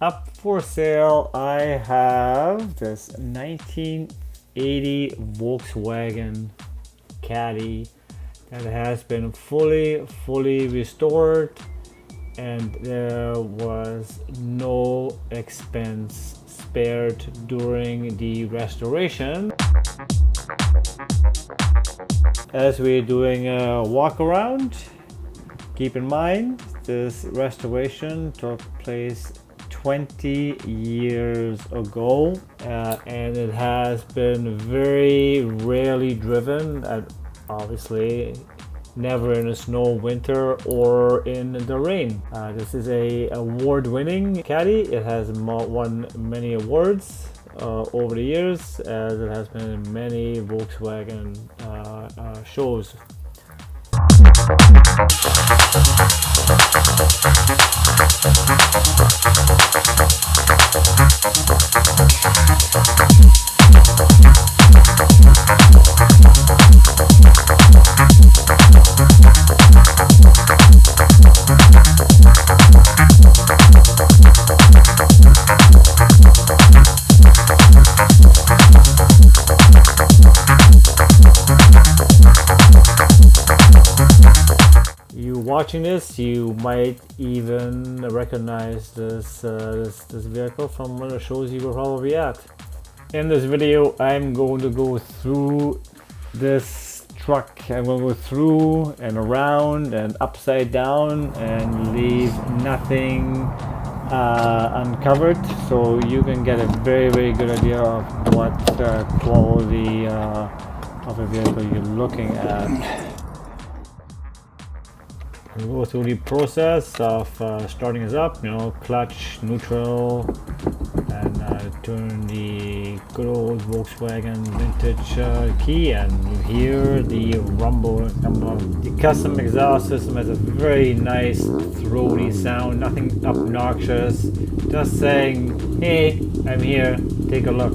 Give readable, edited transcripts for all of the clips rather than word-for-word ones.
Up for sale, I have this 1980 Volkswagen Caddy that has been fully restored, and there was no expense spared during the restoration. As we're doing a walk around, keep in mind this restoration took place 20 years ago, and it has been very rarely driven, obviously never in a snow winter or in the rain. This is a award-winning Caddy. It has won many awards over the years, as it has been in many Volkswagen shows. Watching this, you might even recognize this vehicle from one of the shows you were probably at. In this video, I'm going to go through this truck. I'm going to go through and around and upside down and leave nothing uncovered, so you can get a very good idea of what quality of a vehicle you're looking at. We'll go through the process of starting us up, clutch, neutral, and turn the good old Volkswagen vintage key, and you hear the rumble come up. The custom exhaust system has a very nice throaty sound, nothing obnoxious, just saying, hey, I'm here, take a look.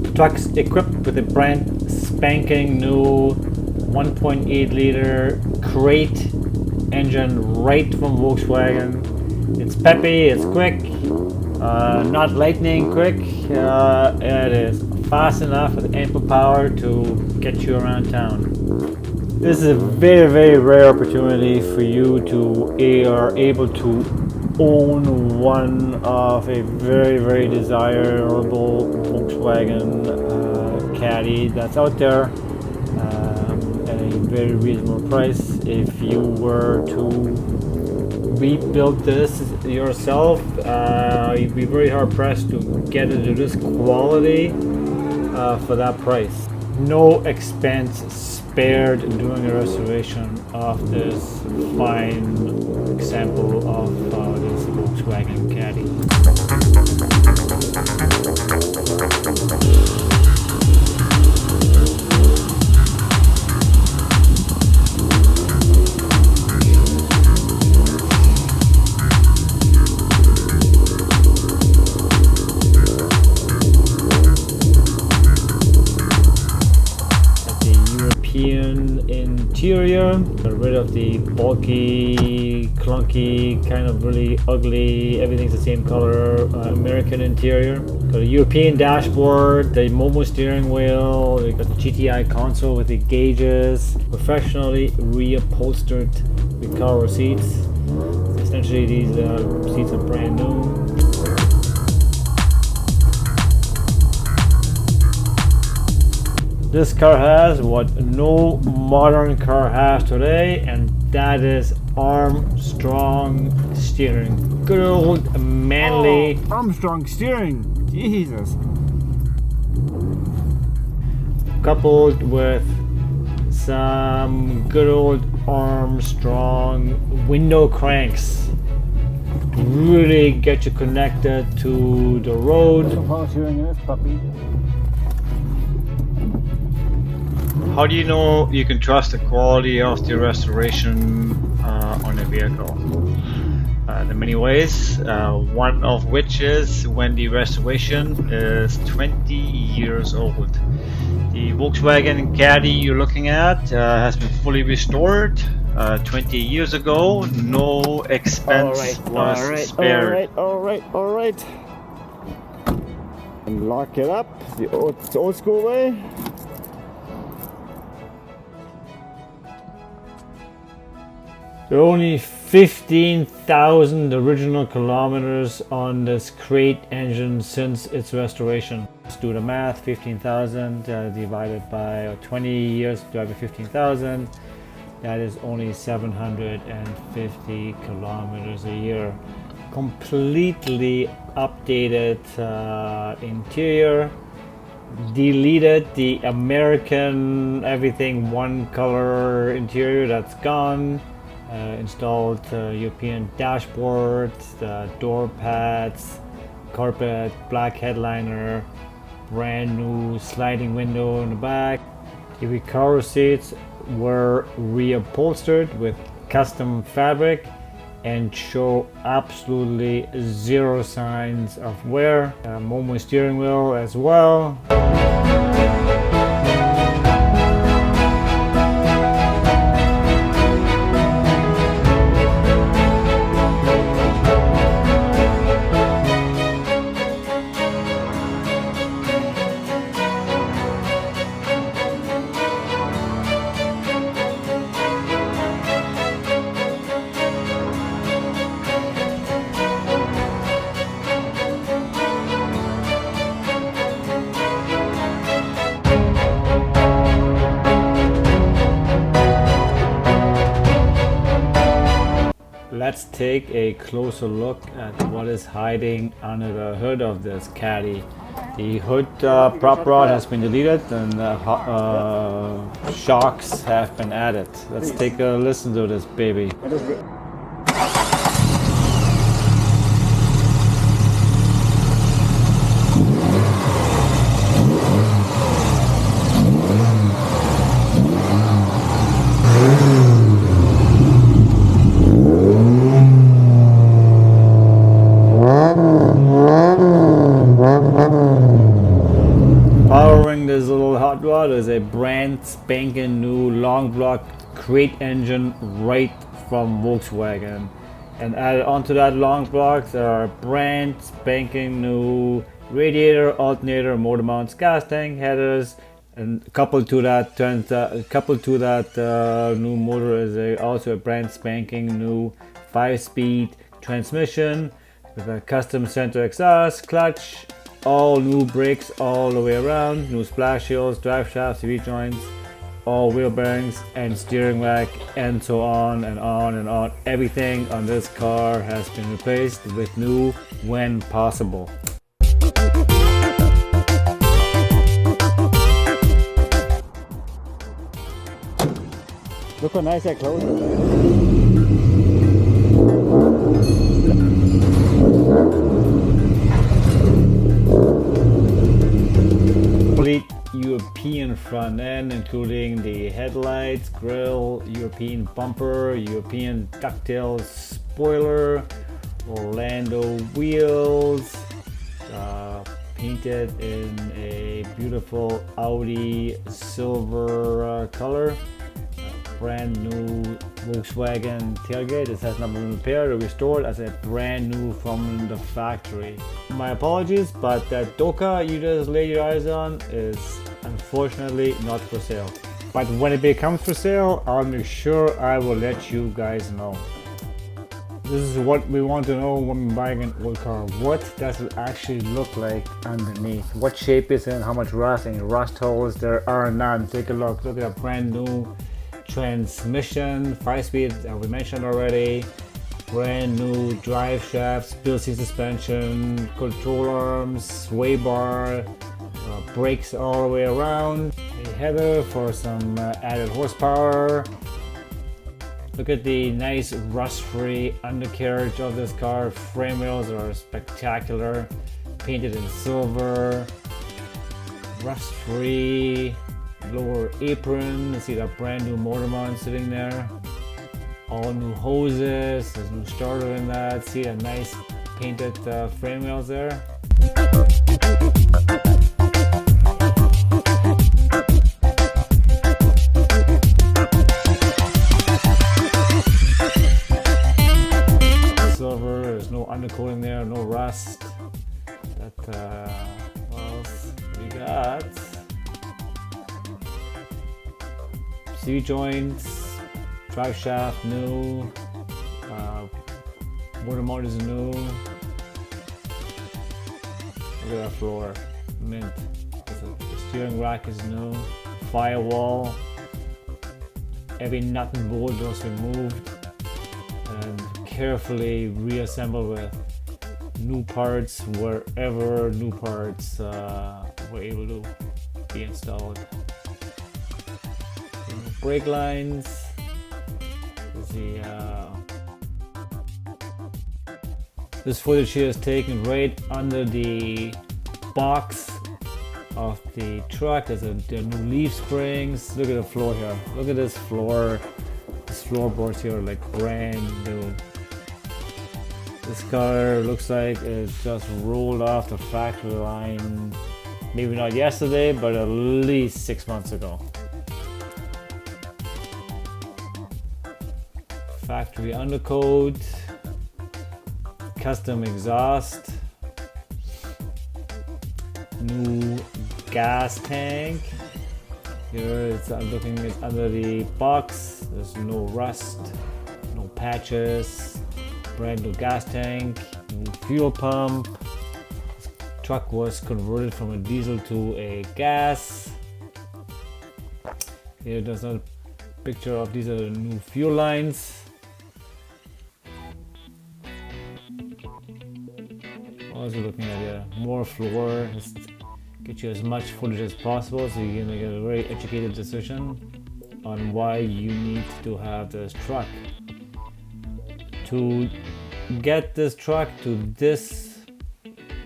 The truck's equipped with a brand spanking new 1.8 liter crate engine right from Volkswagen. It's peppy, it's quick, not lightning quick. It is fast enough with ample power to get you around town. This is a very rare opportunity for you to are able to own one of a very desirable Volkswagen Caddy that's out there. At a very reasonable price. If you were to rebuild this yourself, you'd be very hard pressed to get it to this quality for that price. No expense spared during the restoration of this fine example of this Volkswagen Caddy. Interior, got rid of the bulky, clunky, kind of really ugly, everything's the same color American interior. Got a European dashboard, the Momo steering wheel, we got the GTI console with the gauges, professionally reupholstered with power seats. Essentially these seats are brand new. This car has what no modern car has today, and that is Armstrong steering. Good old manly Armstrong steering. Jesus. Coupled with some good old Armstrong window cranks. Really get you connected to the road. Some power steering in this puppy. How do you know you can trust the quality of the restoration on a vehicle? There are many ways, one of which is when the restoration is 20 years old. The Volkswagen Caddy you're looking at has been fully restored. 20 years ago. No expense was spared. All right. And lock it up the old school way. There are only 15,000 original kilometers on this crate engine since its restoration. Let's do the math. 15,000 divided by 20 years divided by 15,000. That is only 750 kilometers a year. Completely updated interior. Deleted the American everything one color interior, that's gone. Installed European dashboards, door pads, carpet, black headliner, brand new sliding window in the back. The car seats were reupholstered with custom fabric and show absolutely zero signs of wear. Momo steering wheel as well. Let's take a closer look at what is hiding under the hood of this Caddy. The hood prop rod has been deleted and shocks have been added. Let's take a listen to this baby. Powering this little hot rod is a brand spanking new long block crate engine right from Volkswagen, and added onto that long block there are brand spanking new radiator, alternator, motor mounts, gas tank headers, and coupled to that new motor is also a brand spanking new 5-speed transmission with a custom center exhaust, clutch, all new brakes all the way around, new splash shields, drive shafts, CV joints, all wheel bearings and steering rack, and so on and on and on. Everything on this car has been replaced with new when possible. Look how nice that closes. Complete European front end, including the headlights, grille, European bumper, European ducktail spoiler, Orlando wheels, painted in a beautiful Audi silver color. Brand new Volkswagen tailgate. This has not been repaired or restored as a brand new from the factory. My apologies, but that Doka you just laid your eyes on is unfortunately not for sale. But when it becomes for sale, I'll make sure I will let you guys know. This is what we want to know when we're buying an old car. What does it actually look like underneath? What shape is it? How much rust? Any rust holes? There are none. Take a look. Look at that brand new transmission, 5-speed we mentioned already, brand new drive shafts, split seat suspension, control arms, sway bar, brakes all the way around, a header for some added horsepower. Look at the nice rust-free undercarriage of this car. Frame wheels are spectacular, painted in silver, rust-free. Lower apron, you see that brand new motor mount sitting there. All new hoses, there's new starter in that. See that nice painted frame wheels there. no undercoating there, no rust. That what else we got? C-joints, drive shaft new, motor mount is new. Look at that floor, mint. The steering rack is new, firewall. Every nut and bolt was removed and carefully reassembled with new parts wherever new parts were able to be installed. Brake lines. This footage here is taken right under the box of the truck. There are new leaf springs. Look at the floor here. Look at this floor. This floorboards here are like brand new. This car looks like it's just rolled off the factory line. Maybe not yesterday, but at least 6 months ago. Factory undercoat, custom exhaust, new gas tank. Here I'm looking at under the box. There's no rust, no patches. Brand new gas tank, new fuel pump. This truck was converted from a diesel to a gas. Here there's a picture of these are the new fuel lines. Also looking at here, more floor. Just get you as much footage as possible so you can make a very educated decision on why you need to have this truck. To get this truck to this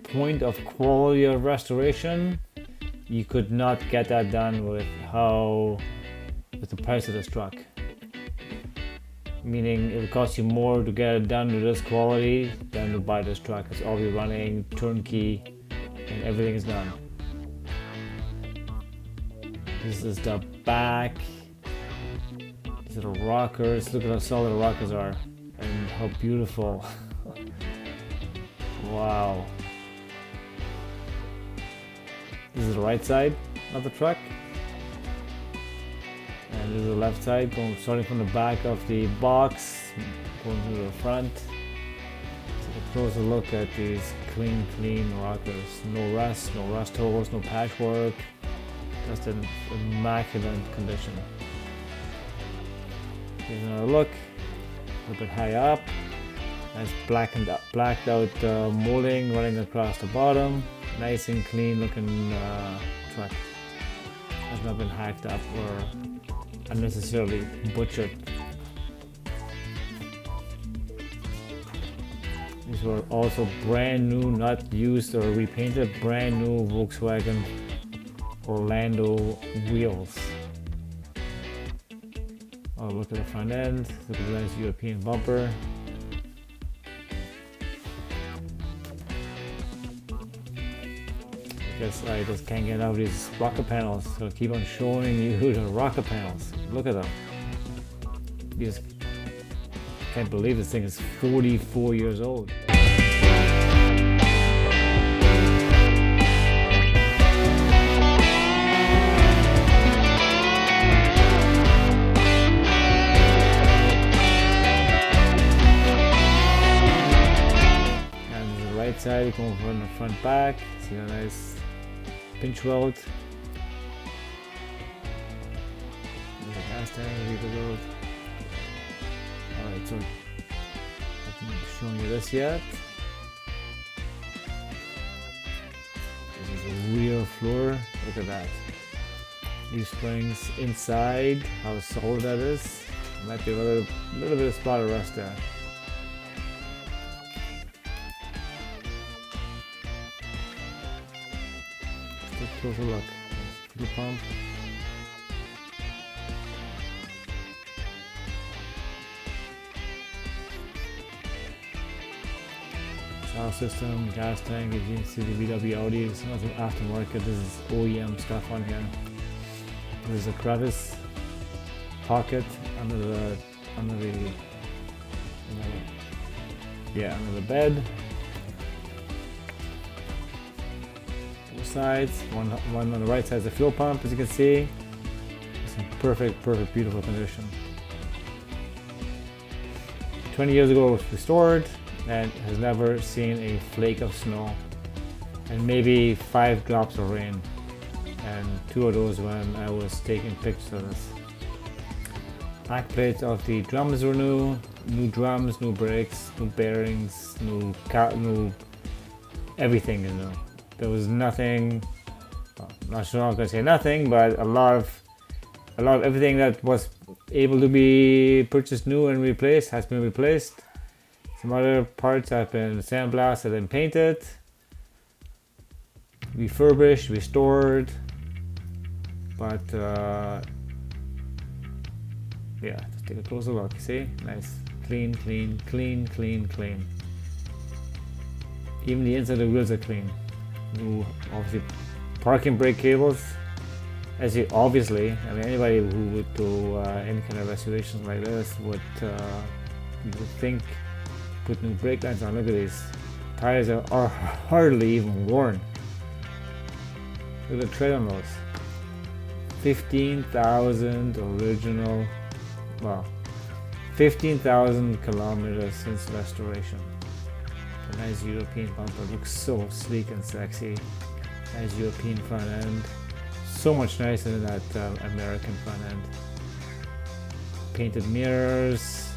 point of quality of restoration, you could not get that done with the price of this truck. Meaning it would cost you more to get it done to this quality than to buy this truck. It's all be running turnkey and everything is done. This is the back. These are the rockers. Look at how solid the rockers are and how beautiful. Wow. This is the right side of the truck. And this is the left side, starting from the back of the box, going to the front. Take a closer look at these clean rockers. No rust holes, no patchwork. Just an immaculate condition. Here's another look. A little bit high up. Nice blacked out molding running across the bottom. Nice and clean looking truck. Has not been hacked up or unnecessarily butchered. These were also brand new, not used or repainted, brand new Volkswagen Orlando wheels. Oh, look at the front end. Look at the nice European bumper. I guess I just can't get out of these rocker panels, so I'll keep on showing you the rocker panels. Look at them. You just can't believe this thing is 44 years old. And the right side, you come from the front back. See how nice pinch weld. There's a gas tank, leave the road. Alright, so I haven't shown you this yet. This is the rear floor. Look at that. These springs inside, how solid that is. Might be a little bit of spot of rust there. Take a closer look. Fuel pump. Sound system, gas tank, as you can see the VW Audi, it's nothing aftermarket, this is OEM stuff on here. There's a crevice pocket under the Yeah, under the bed. Both sides. One on the right side is the fuel pump, as you can see. It's in perfect, beautiful condition. 20 years ago it was restored and has never seen a flake of snow. And maybe 5 drops of rain. And 2 of those when I was taking pictures of this. Back plates of the drums were new drums, new brakes, new bearings, new everything is new. There was nothing, well, not sure I'm gonna say nothing, but a lot of everything that was able to be purchased new and replaced has been replaced. Some other parts have been sandblasted and painted, refurbished, restored, but yeah, just take a closer look. See, nice, clean. Even the inside of the wheels are clean. New, obviously, parking brake cables. As you obviously, I mean, anybody who would do any kind of restorations like this would you would think put new brake lines on. Look at these tires are hardly even worn. Look at the tread on those. 15,000 original. Well, 15,000 kilometers since restoration. A nice European bumper, looks so sleek and sexy. Nice European front end. So much nicer than that American front end. Painted mirrors.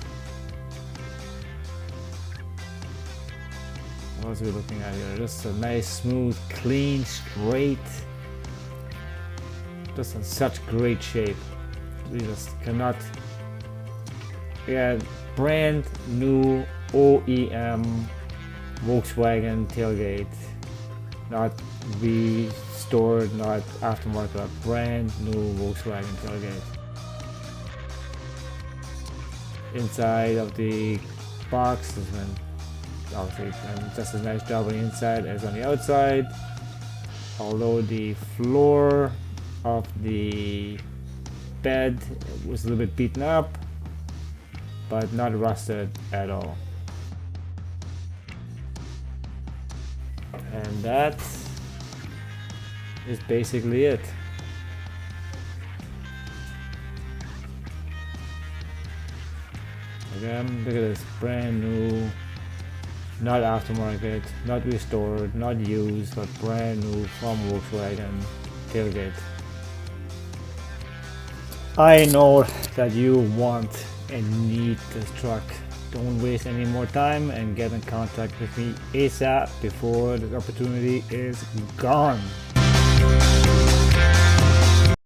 What else are we looking at here? Just a nice, smooth, clean, straight. Just in such great shape. We just cannot. Yeah, brand new OEM Volkswagen tailgate, not restored, not aftermarket, brand new Volkswagen tailgate. Inside of the box has been obviously done just as nice job on the inside as on the outside, although the floor of the bed was a little bit beaten up, but not rusted at all. And that is basically it. Again, look at this, brand new, not aftermarket, not restored, not used, but brand new from Volkswagen tailgate. I know that you want and need this truck. Don't waste any more time and get in contact with me ASAP before the opportunity is gone.